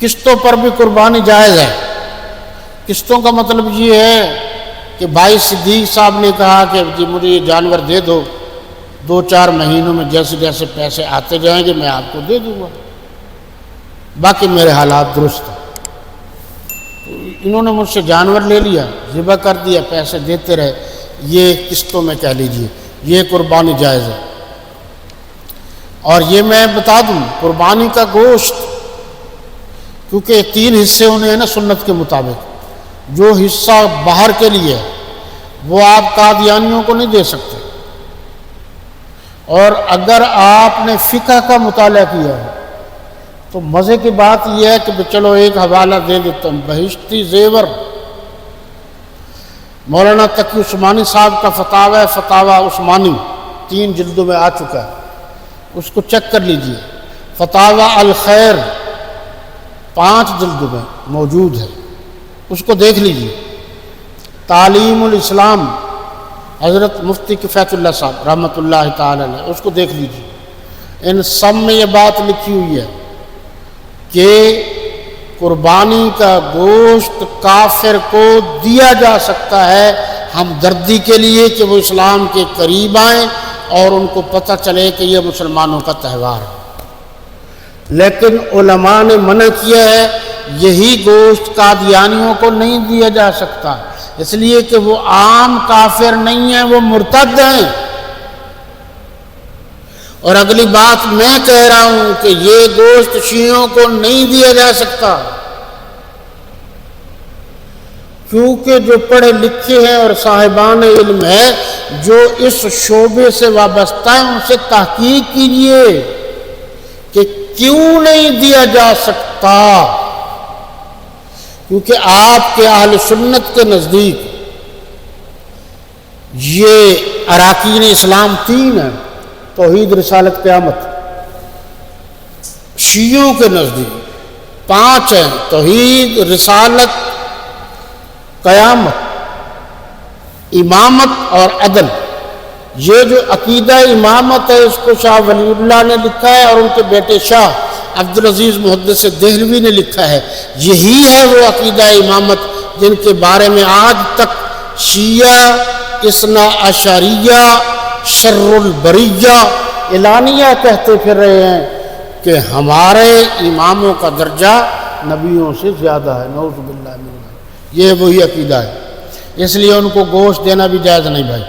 قسطوں پر بھی قربانی جائز ہے۔ قسطوں کا مطلب یہ ہے کہ بھائی صدیق صاحب نے کہا کہ جی مجھے یہ جانور دے دو، 2-4 مہینوں میں جیسے جیسے پیسے آتے جائیں گے میں آپ کو دے دوں گا، باقی میرے حالات درست ہیں۔ انہوں نے مجھ سے جانور لے لیا، ذبح کر دیا، پیسے دیتے رہے، یہ قسطوں میں کہہ لیجئے، یہ قربانی جائز ہے۔ اور یہ میں بتا دوں قربانی کا گوشت، کیونکہ 3 حصے ہونے ہیں نا سنت کے مطابق، جو حصہ باہر کے لیے ہے وہ آپ قادیانیوں کو نہیں دے سکتے، اور اگر آپ نے فقہ کا مطالعہ کیا ہے تو مزے کی بات یہ ہے کہ چلو ایک حوالہ دے دیتا ہوں، بہشتی زیور، مولانا تقی عثمانی صاحب کا فتاوی عثمانی 3 جلدوں میں آ چکا ہے، اس کو چیک کر لیجئے۔ فتاوی الخیر 5 جلدوں میں موجود ہے، اس کو دیکھ لیجئے۔ تعلیم الاسلام حضرت مفتی کفایت اللہ صاحب رحمۃ اللہ تعالی علیہ، اس کو دیکھ لیجئے۔ ان سب میں یہ بات لکھی ہوئی ہے کہ قربانی کا گوشت کافر کو دیا جا سکتا ہے ہمدردی کے لیے کہ وہ اسلام کے قریب آئیں اور ان کو پتہ چلے کہ یہ مسلمانوں کا تہوار ہے، لیکن علماء نے منع کیا ہے یہی گوشت قادیانیوں کو نہیں دیا جا سکتا، اس لیے کہ وہ عام کافر نہیں ہیں، وہ مرتد ہیں۔ اور اگلی بات میں کہہ رہا ہوں کہ یہ گوشت شیعوں کو نہیں دیا جا سکتا، کیونکہ جو پڑھے لکھے ہیں اور صاحبان علم ہے جو اس شعبے سے وابستہ ہیں ان سے تحقیق کیجئے کہ کیوں نہیں دیا جا سکتا، کیونکہ آپ کے اہل سنت کے نزدیک یہ اراکین اسلام 3 ہیں، توحید، رسالت، قیامت۔ شیعوں کے نزدیک 5 ہیں، توحید، رسالت، قیامت، امامت اور عدل۔ یہ جو عقیدہ امامت ہے اس کو شاہ ولی اللہ نے لکھا ہے اور ان کے بیٹے شاہ عبدالعزیز محدث دہلوی نے لکھا ہے۔ یہی ہے وہ عقیدہ امامت جن کے بارے میں آج تک شیعہ، اثنا عشریہ، شر البریہ، اعلانیہ کہتے پھر رہے ہیں کہ ہمارے اماموں کا درجہ نبیوں سے زیادہ ہے، نعوذ باللہ من ذلک۔ یہ وہی عقیدہ ہے، اس لیے ان کو گوشت دینا بھی جائز نہیں بھائی۔